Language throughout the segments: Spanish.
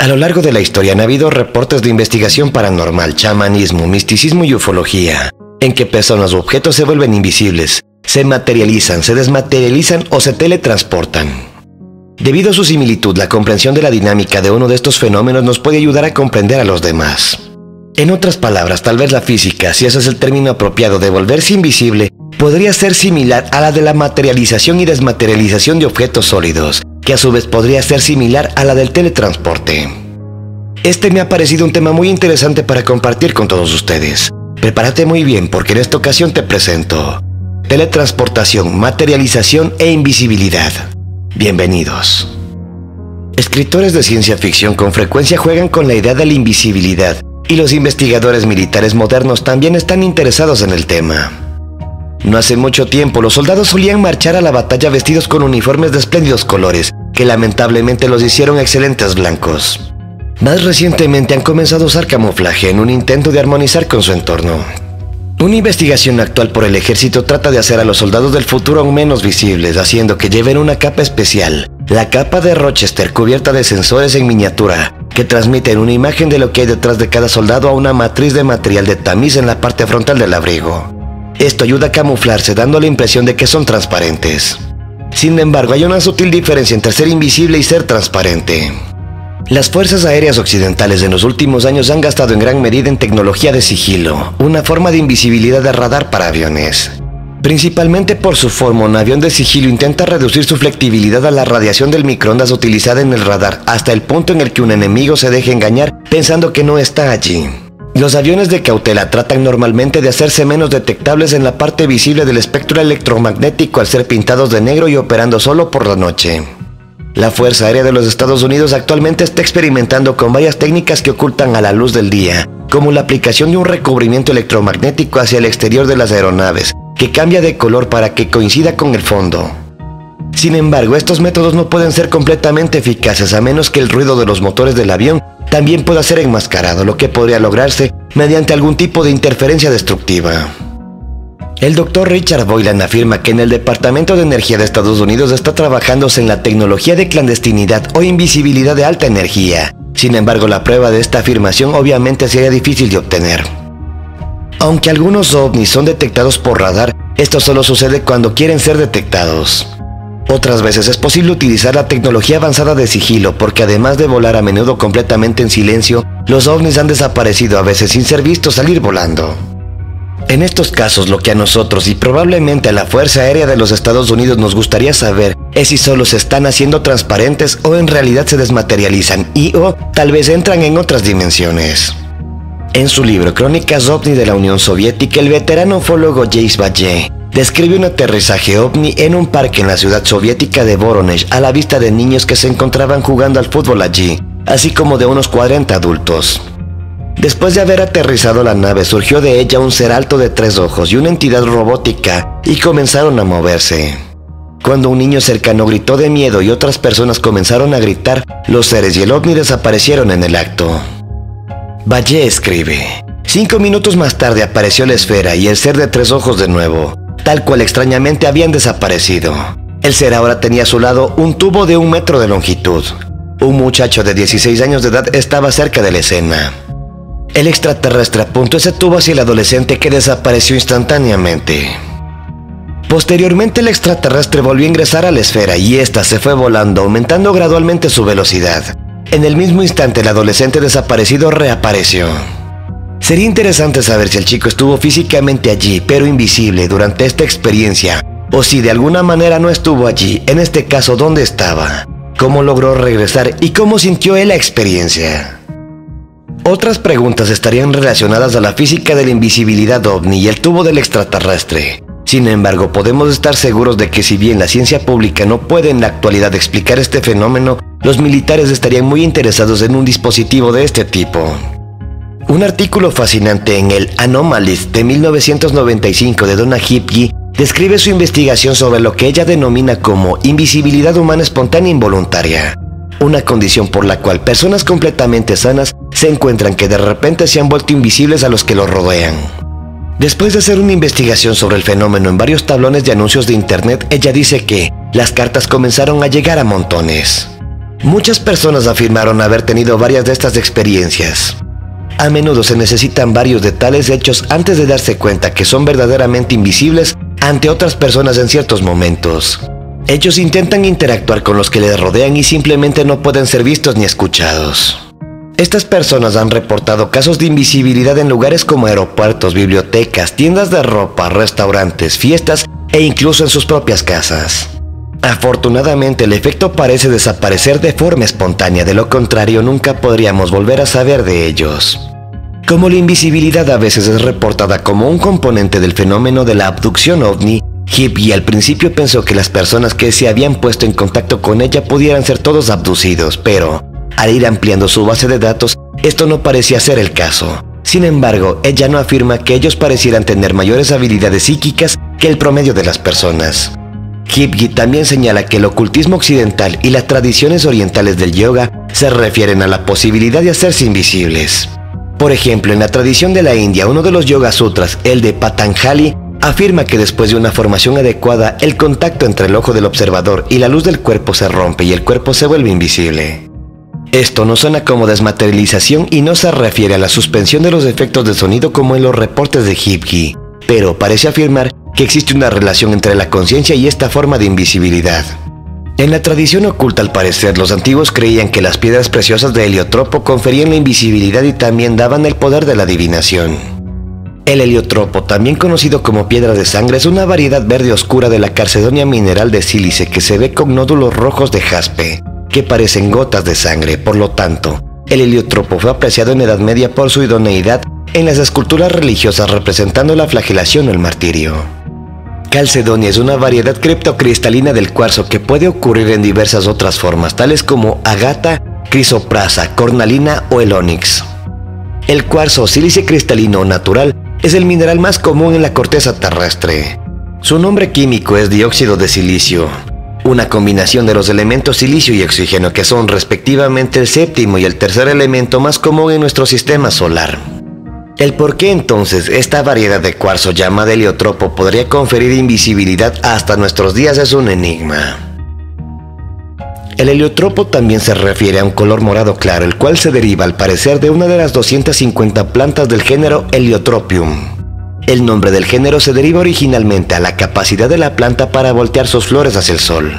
A lo largo de la historia han habido reportes de investigación paranormal, chamanismo, misticismo y ufología, en que personas u objetos se vuelven invisibles, se materializan, se desmaterializan o se teletransportan. Debido a su similitud, la comprensión de la dinámica de uno de estos fenómenos nos puede ayudar a comprender a los demás. En otras palabras, tal vez la física, si ese es el término apropiado de volverse invisible, podría ser similar a la de la materialización y desmaterialización de objetos sólidos, que a su vez podría ser similar a la del teletransporte. Este me ha parecido un tema muy interesante para compartir con todos ustedes. Prepárate muy bien porque en esta ocasión te presento teletransportación, materialización e invisibilidad. Bienvenidos. Escritores de ciencia ficción con frecuencia juegan con la idea de la invisibilidad y los investigadores militares modernos también están interesados en el tema. No hace mucho tiempo, los soldados solían marchar a la batalla vestidos con uniformes de espléndidos colores, que lamentablemente los hicieron excelentes blancos. Más recientemente han comenzado a usar camuflaje en un intento de armonizar con su entorno. Una investigación actual por el ejército trata de hacer a los soldados del futuro aún menos visibles, haciendo que lleven una capa especial, la capa de Rochester, cubierta de sensores en miniatura, que transmiten una imagen de lo que hay detrás de cada soldado a una matriz de material de tamiz en la parte frontal del abrigo. Esto ayuda a camuflarse, dando la impresión de que son transparentes. Sin embargo, hay una sutil diferencia entre ser invisible y ser transparente. Las fuerzas aéreas occidentales en los últimos años han gastado en gran medida en tecnología de sigilo, una forma de invisibilidad de radar para aviones. Principalmente por su forma, un avión de sigilo intenta reducir su flexibilidad a la radiación del microondas utilizada en el radar, hasta el punto en el que un enemigo se deja engañar pensando que no está allí. Los aviones de cautela tratan normalmente de hacerse menos detectables en la parte visible del espectro electromagnético al ser pintados de negro y operando solo por la noche. La Fuerza Aérea de los Estados Unidos actualmente está experimentando con varias técnicas que ocultan a la luz del día, como la aplicación de un recubrimiento electromagnético hacia el exterior de las aeronaves, que cambia de color para que coincida con el fondo. Sin embargo, estos métodos no pueden ser completamente eficaces a menos que el ruido de los motores del avión también pueda ser enmascarado, lo que podría lograrse mediante algún tipo de interferencia destructiva. El Dr. Richard Boylan afirma que en el Departamento de Energía de Estados Unidos está trabajándose en la tecnología de clandestinidad o invisibilidad de alta energía. Sin embargo, la prueba de esta afirmación obviamente sería difícil de obtener. Aunque algunos ovnis son detectados por radar, esto solo sucede cuando quieren ser detectados. Otras veces es posible utilizar la tecnología avanzada de sigilo porque además de volar a menudo completamente en silencio, los ovnis han desaparecido a veces sin ser vistos salir volando. En estos casos, lo que a nosotros y probablemente a la Fuerza Aérea de los Estados Unidos nos gustaría saber es si solo se están haciendo transparentes o en realidad se desmaterializan o tal vez entran en otras dimensiones. En su libro Crónicas OVNI de la Unión Soviética, el veterano ufólogo Jace Valle describe un aterrizaje ovni en un parque en la ciudad soviética de Voronezh a la vista de niños que se encontraban jugando al fútbol allí, así como de unos 40 adultos. Después de haber aterrizado la nave, surgió de ella un ser alto de 3 ojos y una entidad robótica y comenzaron a moverse. Cuando un niño cercano gritó de miedo y otras personas comenzaron a gritar, los seres y el ovni desaparecieron en el acto. Valle escribe: 5 minutos más tarde apareció la esfera y el ser de 3 ojos de nuevo, tal cual extrañamente habían desaparecido. El ser ahora tenía a su lado un tubo de 1 metro de longitud. Un muchacho de 16 años de edad estaba cerca de la escena. El extraterrestre apuntó ese tubo hacia el adolescente que desapareció instantáneamente. Posteriormente el extraterrestre volvió a ingresar a la esfera y ésta se fue volando, aumentando gradualmente su velocidad. En el mismo instante el adolescente desaparecido reapareció. Sería interesante saber si el chico estuvo físicamente allí, pero invisible, durante esta experiencia, o si de alguna manera no estuvo allí, en este caso, ¿dónde estaba? ¿Cómo logró regresar y cómo sintió él la experiencia? Otras preguntas estarían relacionadas a la física de la invisibilidad ovni y el tubo del extraterrestre. Sin embargo, podemos estar seguros de que si bien la ciencia pública no puede en la actualidad explicar este fenómeno, los militares estarían muy interesados en un dispositivo de este tipo. Un artículo fascinante en el Anomalist de 1995 de Donna Hipkey describe su investigación sobre lo que ella denomina como invisibilidad humana espontánea involuntaria, una condición por la cual personas completamente sanas se encuentran que de repente se han vuelto invisibles a los que los rodean. Después de hacer una investigación sobre el fenómeno en varios tablones de anuncios de internet, ella dice que las cartas comenzaron a llegar a montones. Muchas personas afirmaron haber tenido varias de estas experiencias. A menudo se necesitan varios de tales hechos antes de darse cuenta que son verdaderamente invisibles ante otras personas en ciertos momentos. Ellos intentan interactuar con los que les rodean y simplemente no pueden ser vistos ni escuchados. Estas personas han reportado casos de invisibilidad en lugares como aeropuertos, bibliotecas, tiendas de ropa, restaurantes, fiestas e incluso en sus propias casas. Afortunadamente, el efecto parece desaparecer de forma espontánea, de lo contrario nunca podríamos volver a saber de ellos. Como la invisibilidad a veces es reportada como un componente del fenómeno de la abducción ovni, Hippie al principio pensó que las personas que se habían puesto en contacto con ella pudieran ser todos abducidos, pero al ir ampliando su base de datos, esto no parecía ser el caso. Sin embargo, ella no afirma que ellos parecieran tener mayores habilidades psíquicas que el promedio de las personas. Hippie también señala que el ocultismo occidental y las tradiciones orientales del yoga se refieren a la posibilidad de hacerse invisibles. Por ejemplo, en la tradición de la India, uno de los Yoga Sutras, el de Patanjali, afirma que después de una formación adecuada, el contacto entre el ojo del observador y la luz del cuerpo se rompe y el cuerpo se vuelve invisible. Esto no suena como desmaterialización y no se refiere a la suspensión de los efectos de sonido como en los reportes de Hippie, pero parece afirmar que existe una relación entre la conciencia y esta forma de invisibilidad. En la tradición oculta, al parecer, los antiguos creían que las piedras preciosas de heliotropo conferían la invisibilidad y también daban el poder de la adivinación. El heliotropo, también conocido como piedra de sangre, es una variedad verde oscura de la calcedonia mineral de sílice que se ve con nódulos rojos de jaspe, que parecen gotas de sangre. Por lo tanto, el heliotropo fue apreciado en la Edad Media por su idoneidad en las esculturas religiosas representando la flagelación o el martirio. Calcedonia es una variedad criptocristalina del cuarzo que puede ocurrir en diversas otras formas, tales como agata, crisoprasa, cornalina o el ónix. El cuarzo o sílice cristalino natural es el mineral más común en la corteza terrestre. Su nombre químico es dióxido de silicio, una combinación de los elementos silicio y oxígeno que son respectivamente el séptimo y el tercer elemento más común en nuestro sistema solar. El por qué entonces esta variedad de cuarzo llamada heliotropo podría conferir invisibilidad hasta nuestros días es un enigma. El heliotropo también se refiere a un color morado claro, el cual se deriva al parecer de una de las 250 plantas del género Heliotropium. El nombre del género se deriva originalmente a la capacidad de la planta para voltear sus flores hacia el sol.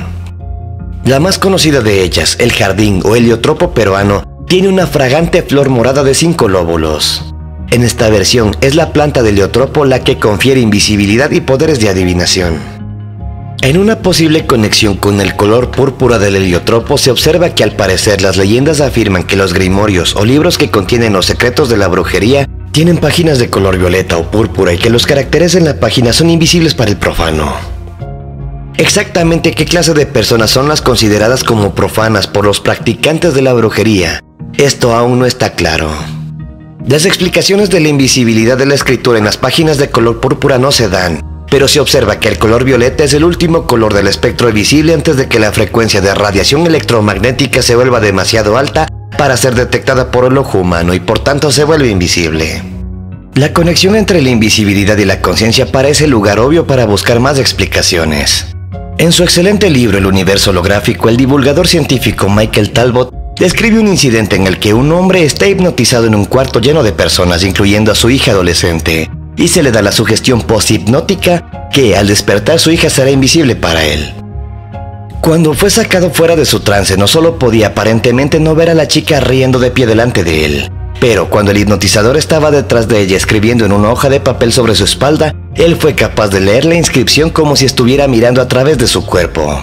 La más conocida de ellas, el jardín o heliotropo peruano, tiene una fragante flor morada de 5 lóbulos. En esta versión es la planta de heliotropo la que confiere invisibilidad y poderes de adivinación. En una posible conexión con el color púrpura del heliotropo se observa que al parecer las leyendas afirman que los grimorios o libros que contienen los secretos de la brujería tienen páginas de color violeta o púrpura y que los caracteres en la página son invisibles para el profano. Exactamente qué clase de personas son las consideradas como profanas por los practicantes de la brujería, esto aún no está claro. Las explicaciones de la invisibilidad de la escritura en las páginas de color púrpura no se dan, pero se observa que el color violeta es el último color del espectro visible antes de que la frecuencia de radiación electromagnética se vuelva demasiado alta para ser detectada por el ojo humano y por tanto se vuelve invisible. La conexión entre la invisibilidad y la conciencia parece lugar obvio para buscar más explicaciones. En su excelente libro El universo holográfico, el divulgador científico Michael Talbot describe un incidente en el que un hombre está hipnotizado en un cuarto lleno de personas, incluyendo a su hija adolescente, y se le da la sugestión post-hipnótica que al despertar su hija será invisible para él. Cuando fue sacado fuera de su trance, no solo podía aparentemente no ver a la chica riendo de pie delante de él, pero cuando el hipnotizador estaba detrás de ella escribiendo en una hoja de papel sobre su espalda, él fue capaz de leer la inscripción como si estuviera mirando a través de su cuerpo.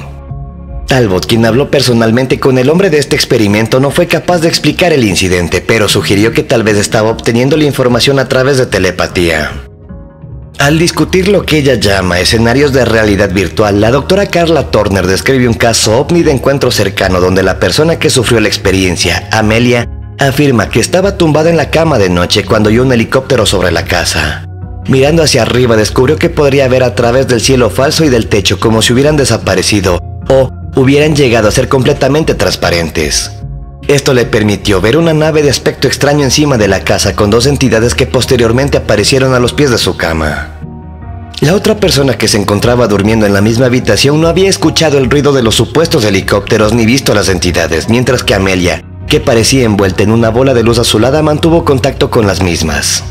Talbot, quien habló personalmente con el hombre de este experimento, no fue capaz de explicar el incidente, pero sugirió que tal vez estaba obteniendo la información a través de telepatía. Al discutir lo que ella llama escenarios de realidad virtual, la doctora Carla Turner describe un caso ovni de encuentro cercano donde la persona que sufrió la experiencia, Amelia, afirma que estaba tumbada en la cama de noche cuando oyó un helicóptero sobre la casa. Mirando hacia arriba descubrió que podría ver a través del cielo falso y del techo como si hubieran desaparecido o hubieran llegado a ser completamente transparentes. Esto le permitió ver una nave de aspecto extraño encima de la casa con 2 entidades que posteriormente aparecieron a los pies de su cama. La otra persona que se encontraba durmiendo en la misma habitación no había escuchado el ruido de los supuestos helicópteros ni visto las entidades, mientras que Amelia, que parecía envuelta en una bola de luz azulada, mantuvo contacto con las mismas.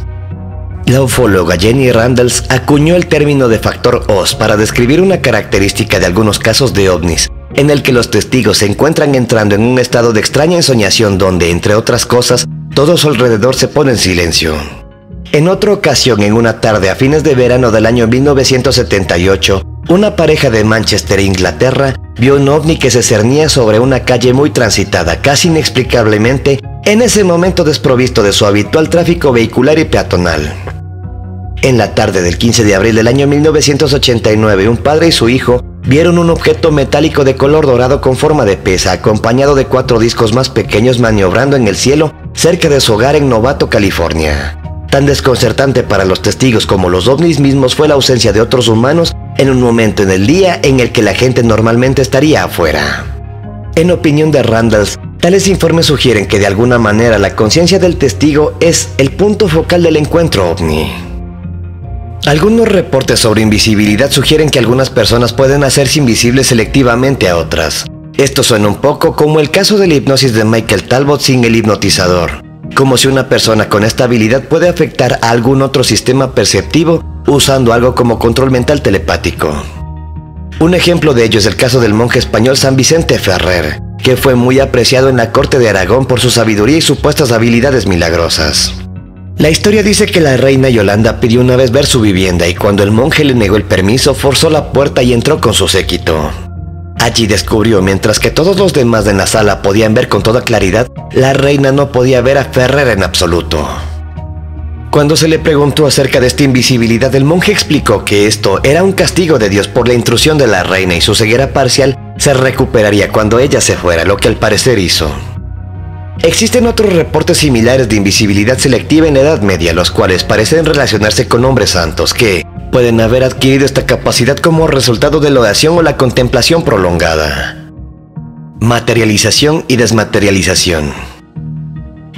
La ufóloga Jenny Randles acuñó el término de factor Oz para describir una característica de algunos casos de ovnis, en el que los testigos se encuentran entrando en un estado de extraña ensoñación donde, entre otras cosas, todo su alrededor se pone en silencio. En otra ocasión, en una tarde a fines de verano del año 1978, una pareja de Manchester, Inglaterra, vio un ovni que se cernía sobre una calle muy transitada, casi inexplicablemente, en ese momento desprovisto de su habitual tráfico vehicular y peatonal. En la tarde del 15 de abril del año 1989, un padre y su hijo vieron un objeto metálico de color dorado con forma de pesa, acompañado de 4 discos más pequeños maniobrando en el cielo cerca de su hogar en Novato, California. Tan desconcertante para los testigos como los ovnis mismos fue la ausencia de otros humanos en un momento en el día en el que la gente normalmente estaría afuera. En opinión de Randles, tales informes sugieren que de alguna manera la conciencia del testigo es el punto focal del encuentro ovni. Algunos reportes sobre invisibilidad sugieren que algunas personas pueden hacerse invisibles selectivamente a otras. Esto suena un poco como el caso de la hipnosis de Michael Talbot sin el hipnotizador, como si una persona con esta habilidad puede afectar a algún otro sistema perceptivo usando algo como control mental telepático. Un ejemplo de ello es el caso del monje español San Vicente Ferrer, que fue muy apreciado en la corte de Aragón por su sabiduría y supuestas habilidades milagrosas. La historia dice que la reina Yolanda pidió una vez ver su vivienda y cuando el monje le negó el permiso, forzó la puerta y entró con su séquito. Allí descubrió, mientras que todos los demás en la sala podían ver con toda claridad, la reina no podía ver a Ferrer en absoluto. Cuando se le preguntó acerca de esta invisibilidad, el monje explicó que esto era un castigo de Dios por la intrusión de la reina y su ceguera parcial se recuperaría cuando ella se fuera, lo que al parecer hizo. Existen otros reportes similares de invisibilidad selectiva en la Edad Media, los cuales parecen relacionarse con hombres santos que pueden haber adquirido esta capacidad como resultado de la oración o la contemplación prolongada. Materialización y desmaterialización.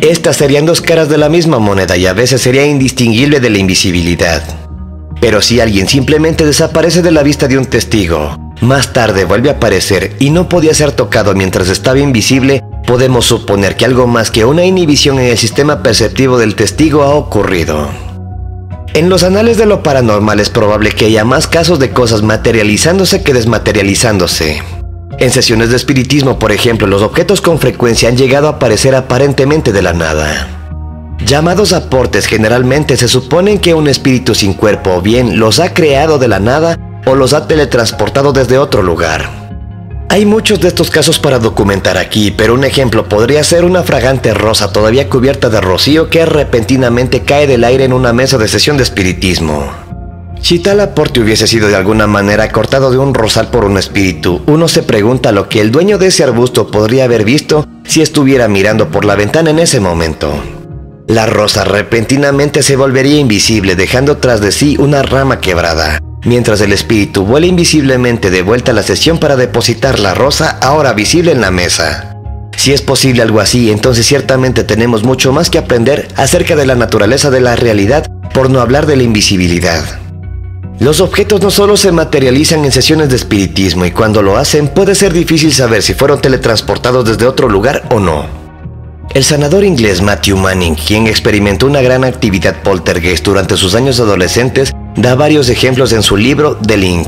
Estas serían dos caras de la misma moneda y a veces sería indistinguible de la invisibilidad. Pero si alguien simplemente desaparece de la vista de un testigo, más tarde vuelve a aparecer y no podía ser tocado mientras estaba invisible, podemos suponer que algo más que una inhibición en el sistema perceptivo del testigo ha ocurrido. En los anales de lo paranormal es probable que haya más casos de cosas materializándose que desmaterializándose. En sesiones de espiritismo, por ejemplo, los objetos con frecuencia han llegado a aparecer aparentemente de la nada. Llamados aportes, generalmente se suponen que un espíritu sin cuerpo o bien los ha creado de la nada o los ha teletransportado desde otro lugar. Hay muchos de estos casos para documentar aquí, pero un ejemplo podría ser una fragante rosa todavía cubierta de rocío que repentinamente cae del aire en una mesa de sesión de espiritismo. Si tal aporte hubiese sido de alguna manera cortado de un rosal por un espíritu, uno se pregunta lo que el dueño de ese arbusto podría haber visto si estuviera mirando por la ventana en ese momento. La rosa repentinamente se volvería invisible, dejando tras de sí una rama quebrada, mientras el espíritu vuela invisiblemente de vuelta a la sesión para depositar la rosa ahora visible en la mesa. Si es posible algo así, entonces ciertamente tenemos mucho más que aprender acerca de la naturaleza de la realidad, por no hablar de la invisibilidad. Los objetos no solo se materializan en sesiones de espiritismo y cuando lo hacen puede ser difícil saber si fueron teletransportados desde otro lugar o no. El sanador inglés Matthew Manning, quien experimentó una gran actividad poltergeist durante sus años adolescentes, da varios ejemplos en su libro The Link.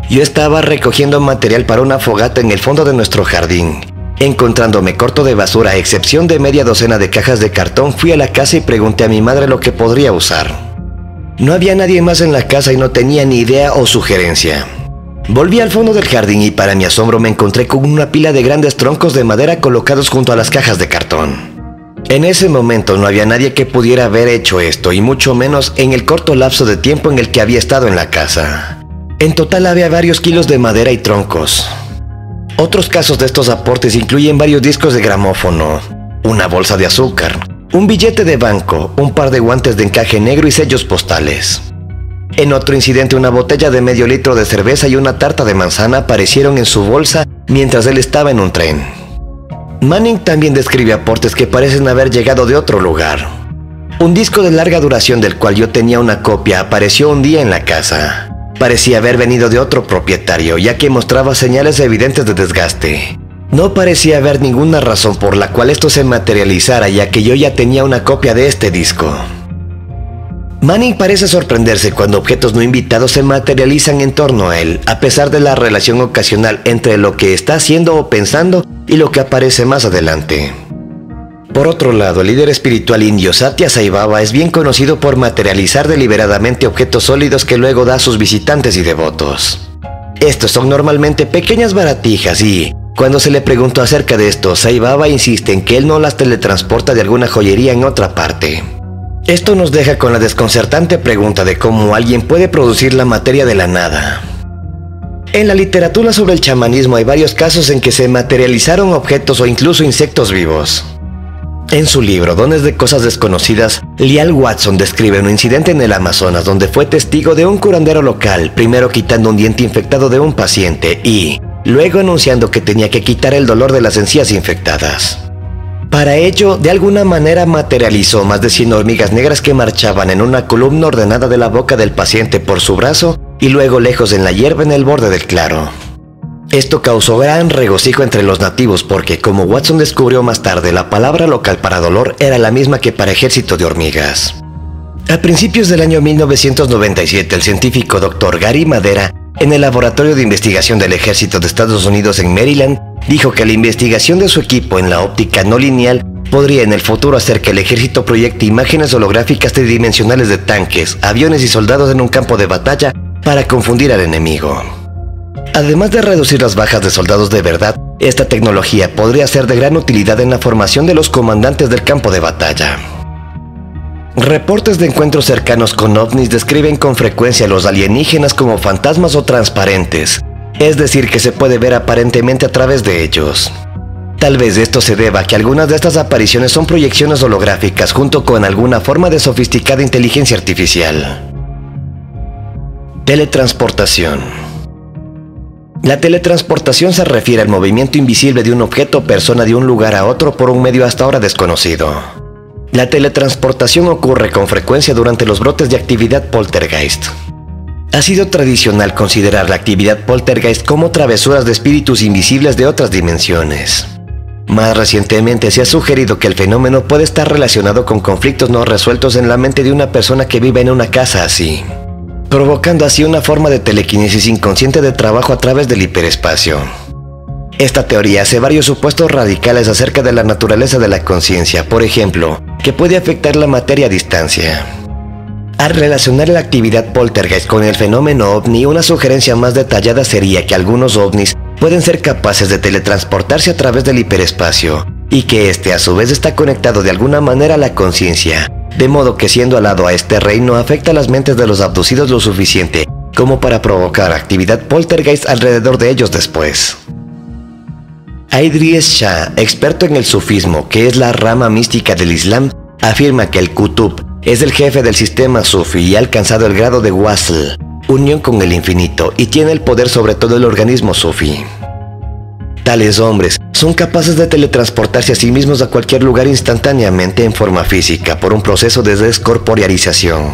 Yo estaba recogiendo material para una fogata en el fondo de nuestro jardín. Encontrándome corto de basura a excepción de media docena de cajas de cartón, fui a la casa y pregunté a mi madre lo que podría usar. No había nadie más en la casa y no tenía ni idea o sugerencia. Volví al fondo del jardín y para mi asombro me encontré con una pila de grandes troncos de madera colocados junto a las cajas de cartón. En ese momento no había nadie que pudiera haber hecho esto y mucho menos en el corto lapso de tiempo en el que había estado en la casa. En total había varios kilos de madera y troncos. Otros casos de estos aportes incluyen varios discos de gramófono, una bolsa de azúcar, un billete de banco, un par de guantes de encaje negro y sellos postales. En otro incidente, una botella de medio litro de cerveza y una tarta de manzana aparecieron en su bolsa mientras él estaba en un tren. Manning también describe aportes que parecen haber llegado de otro lugar. Un disco de larga duración del cual yo tenía una copia apareció un día en la casa. Parecía haber venido de otro propietario, ya que mostraba señales evidentes de desgaste. No parecía haber ninguna razón por la cual esto se materializara, ya que yo ya tenía una copia de este disco. Manning parece sorprenderse cuando objetos no invitados se materializan en torno a él, a pesar de la relación ocasional entre lo que está haciendo o pensando y lo que aparece más adelante. Por otro lado, el líder espiritual indio Satya Sai Baba es bien conocido por materializar deliberadamente objetos sólidos que luego da a sus visitantes y devotos. Estos son normalmente pequeñas baratijas y, cuando se le preguntó acerca de esto, Sai Baba insiste en que él no las teletransporta de alguna joyería en otra parte. Esto nos deja con la desconcertante pregunta de cómo alguien puede producir la materia de la nada. En la literatura sobre el chamanismo hay varios casos en que se materializaron objetos o incluso insectos vivos. En su libro Dones de Cosas Desconocidas, Leal Watson describe un incidente en el Amazonas donde fue testigo de un curandero local, primero quitando un diente infectado de un paciente y luego anunciando que tenía que quitar el dolor de las encías infectadas. Para ello, de alguna manera materializó más de 100 hormigas negras que marchaban en una columna ordenada de la boca del paciente por su brazo y luego lejos en la hierba en el borde del claro. Esto causó gran regocijo entre los nativos porque, como Watson descubrió más tarde, la palabra local para dolor era la misma que para ejército de hormigas. A principios del año 1997, el científico Dr. Gary Madera, en el Laboratorio de Investigación del Ejército de Estados Unidos en Maryland, dijo que la investigación de su equipo en la óptica no lineal podría en el futuro hacer que el ejército proyecte imágenes holográficas tridimensionales de tanques, aviones y soldados en un campo de batalla para confundir al enemigo. Además de reducir las bajas de soldados de verdad, esta tecnología podría ser de gran utilidad en la formación de los comandantes del campo de batalla. Reportes de encuentros cercanos con ovnis describen con frecuencia a los alienígenas como fantasmas o transparentes, es decir, que se puede ver aparentemente a través de ellos. Tal vez esto se deba a que algunas de estas apariciones son proyecciones holográficas junto con alguna forma de sofisticada inteligencia artificial. Teletransportación. La teletransportación se refiere al movimiento invisible de un objeto o persona de un lugar a otro por un medio hasta ahora desconocido. La teletransportación ocurre con frecuencia durante los brotes de actividad poltergeist. Ha sido tradicional considerar la actividad poltergeist como travesuras de espíritus invisibles de otras dimensiones. Más recientemente se ha sugerido que el fenómeno puede estar relacionado con conflictos no resueltos en la mente de una persona que vive en una casa así, provocando así una forma de telequinesis inconsciente de trabajo a través del hiperespacio. Esta teoría hace varios supuestos radicales acerca de la naturaleza de la conciencia, por ejemplo, que puede afectar la materia a distancia. Al relacionar la actividad poltergeist con el fenómeno ovni, una sugerencia más detallada sería que algunos ovnis pueden ser capaces de teletransportarse a través del hiperespacio, y que este a su vez está conectado de alguna manera a la conciencia, de modo que siendo alado a este reino afecta las mentes de los abducidos lo suficiente como para provocar actividad poltergeist alrededor de ellos después. Idries Shah, experto en el sufismo, que es la rama mística del Islam, afirma que el Qutb es el jefe del sistema sufi y ha alcanzado el grado de Wasl, unión con el infinito, y tiene el poder sobre todo el organismo sufi. Tales hombres son capaces de teletransportarse a sí mismos a cualquier lugar instantáneamente en forma física por un proceso de descorporealización.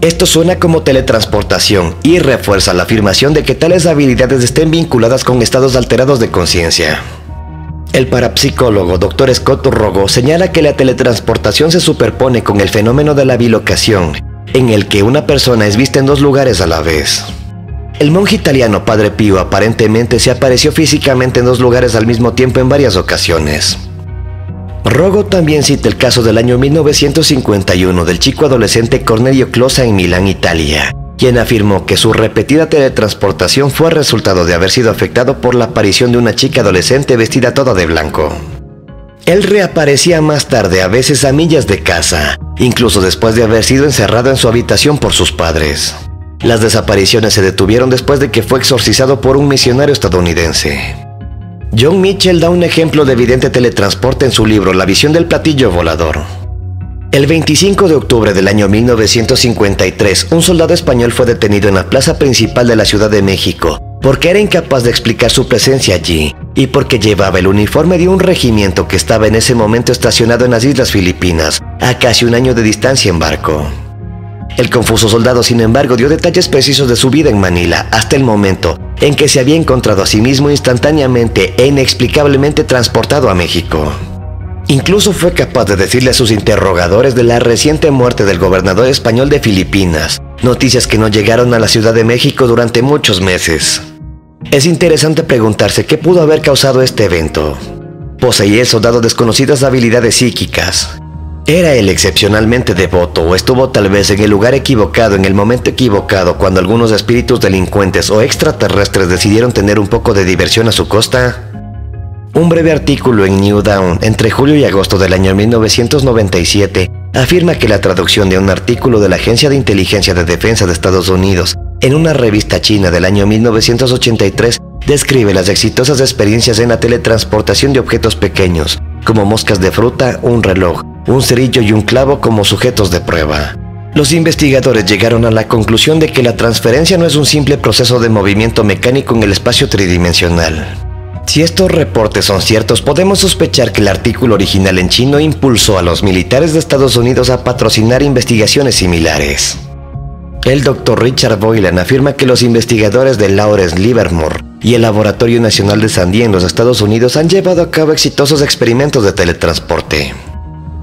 Esto suena como teletransportación y refuerza la afirmación de que tales habilidades estén vinculadas con estados alterados de conciencia. El parapsicólogo Dr. Scott Rogo señala que la teletransportación se superpone con el fenómeno de la bilocación, en el que una persona es vista en dos lugares a la vez. El monje italiano Padre Pío aparentemente se apareció físicamente en dos lugares al mismo tiempo en varias ocasiones. Rogo también cita el caso del año 1951 del chico adolescente Cornelio Closa en Milán, Italia, quien afirmó que su repetida teletransportación fue resultado de haber sido afectado por la aparición de una chica adolescente vestida toda de blanco. Él reaparecía más tarde, a veces a millas de casa, incluso después de haber sido encerrado en su habitación por sus padres. Las desapariciones se detuvieron después de que fue exorcizado por un misionario estadounidense. John Mitchell da un ejemplo de evidente teletransporte en su libro La visión del platillo volador. El 25 de octubre del año 1953, un soldado español fue detenido en la plaza principal de la Ciudad de México porque era incapaz de explicar su presencia allí, y porque llevaba el uniforme de un regimiento que estaba en ese momento estacionado en las Islas Filipinas, a casi un año de distancia en barco. El confuso soldado, sin embargo, dio detalles precisos de su vida en Manila hasta el momento en que se había encontrado a sí mismo instantáneamente e inexplicablemente transportado a México. Incluso fue capaz de decirle a sus interrogadores de la reciente muerte del gobernador español de Filipinas, noticias que no llegaron a la Ciudad de México durante muchos meses. Es interesante preguntarse qué pudo haber causado este evento. ¿Poseía el soldado desconocidas habilidades psíquicas? ¿Era él excepcionalmente devoto o estuvo tal vez en el lugar equivocado en el momento equivocado cuando algunos espíritus delincuentes o extraterrestres decidieron tener un poco de diversión a su costa? Un breve artículo en New Dawn entre julio y agosto del año 1997 afirma que la traducción de un artículo de la Agencia de Inteligencia de Defensa de Estados Unidos en una revista china del año 1983 describe las exitosas experiencias en la teletransportación de objetos pequeños, como moscas de fruta, un reloj, un cerillo y un clavo como sujetos de prueba. Los investigadores llegaron a la conclusión de que la transferencia no es un simple proceso de movimiento mecánico en el espacio tridimensional. Si estos reportes son ciertos, podemos sospechar que el artículo original en chino impulsó a los militares de Estados Unidos a patrocinar investigaciones similares. El Dr. Richard Boylan afirma que los investigadores de Lawrence Livermore y el Laboratorio Nacional de Sandia en los Estados Unidos han llevado a cabo exitosos experimentos de teletransporte.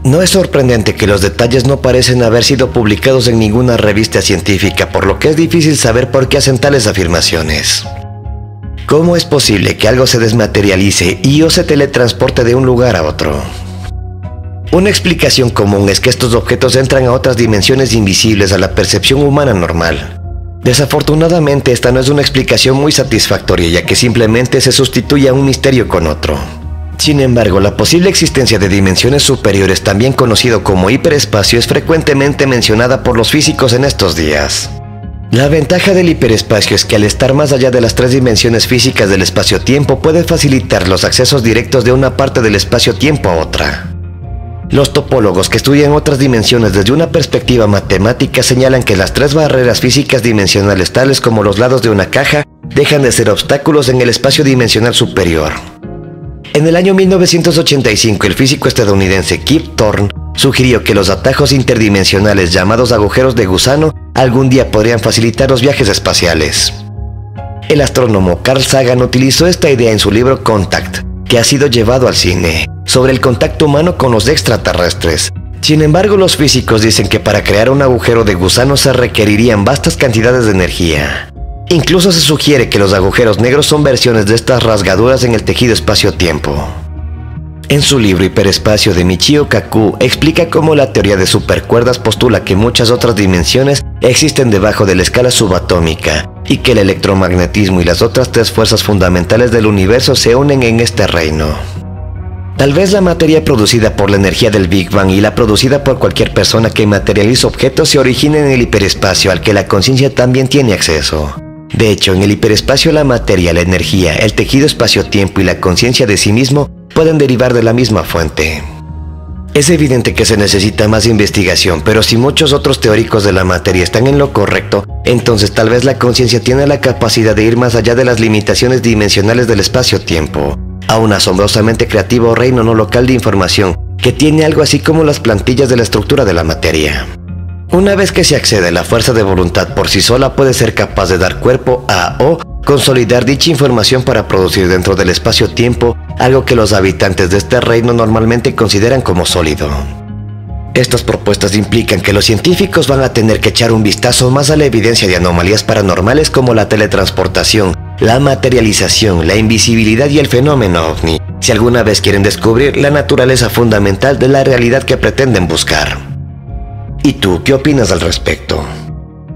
No es sorprendente que los detalles no parecen haber sido publicados en ninguna revista científica, por lo que es difícil saber por qué hacen tales afirmaciones. ¿Cómo es posible que algo se desmaterialice y o se teletransporte de un lugar a otro? Una explicación común es que estos objetos entran a otras dimensiones invisibles a la percepción humana normal. Desafortunadamente, esta no es una explicación muy satisfactoria, ya que simplemente se sustituye a un misterio con otro. Sin embargo, la posible existencia de dimensiones superiores, también conocido como hiperespacio, es frecuentemente mencionada por los físicos en estos días. La ventaja del hiperespacio es que al estar más allá de las tres dimensiones físicas del espacio-tiempo puede facilitar los accesos directos de una parte del espacio-tiempo a otra. Los topólogos que estudian otras dimensiones desde una perspectiva matemática señalan que las tres barreras físicas dimensionales, tales como los lados de una caja, dejan de ser obstáculos en el espacio dimensional superior. En el año 1985, el físico estadounidense Kip Thorne sugirió que los atajos interdimensionales llamados agujeros de gusano algún día podrían facilitar los viajes espaciales. El astrónomo Carl Sagan utilizó esta idea en su libro Contact, que ha sido llevado al cine, sobre el contacto humano con los extraterrestres. Sin embargo, los físicos dicen que para crear un agujero de gusano se requerirían vastas cantidades de energía. Incluso se sugiere que los agujeros negros son versiones de estas rasgaduras en el tejido espacio-tiempo. En su libro Hiperespacio de Michio Kaku explica cómo la teoría de supercuerdas postula que muchas otras dimensiones existen debajo de la escala subatómica y que el electromagnetismo y las otras tres fuerzas fundamentales del universo se unen en este reino. Tal vez la materia producida por la energía del Big Bang y la producida por cualquier persona que materializa objetos se originen en el hiperespacio al que la conciencia también tiene acceso. De hecho, en el hiperespacio la materia, la energía, el tejido espacio-tiempo y la conciencia de sí mismo pueden derivar de la misma fuente. Es evidente que se necesita más investigación, pero si muchos otros teóricos de la materia están en lo correcto, entonces tal vez la conciencia tiene la capacidad de ir más allá de las limitaciones dimensionales del espacio-tiempo, a un asombrosamente creativo reino no local de información que tiene algo así como las plantillas de la estructura de la materia. Una vez que se accede, la fuerza de voluntad por sí sola puede ser capaz de dar cuerpo a o consolidar dicha información para producir dentro del espacio-tiempo algo que los habitantes de este reino normalmente consideran como sólido. Estas propuestas implican que los científicos van a tener que echar un vistazo más a la evidencia de anomalías paranormales como la teletransportación, la materialización, la invisibilidad y el fenómeno ovni, si alguna vez quieren descubrir la naturaleza fundamental de la realidad que pretenden buscar. ¿Y tú qué opinas al respecto?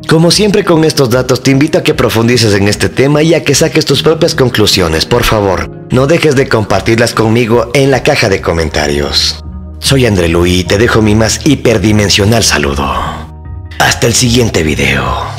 Como siempre, con estos datos te invito a que profundices en este tema y a que saques tus propias conclusiones. Por favor, no dejes de compartirlas conmigo en la caja de comentarios. Soy André Luis y te dejo mi más hiperdimensional saludo. Hasta el siguiente video.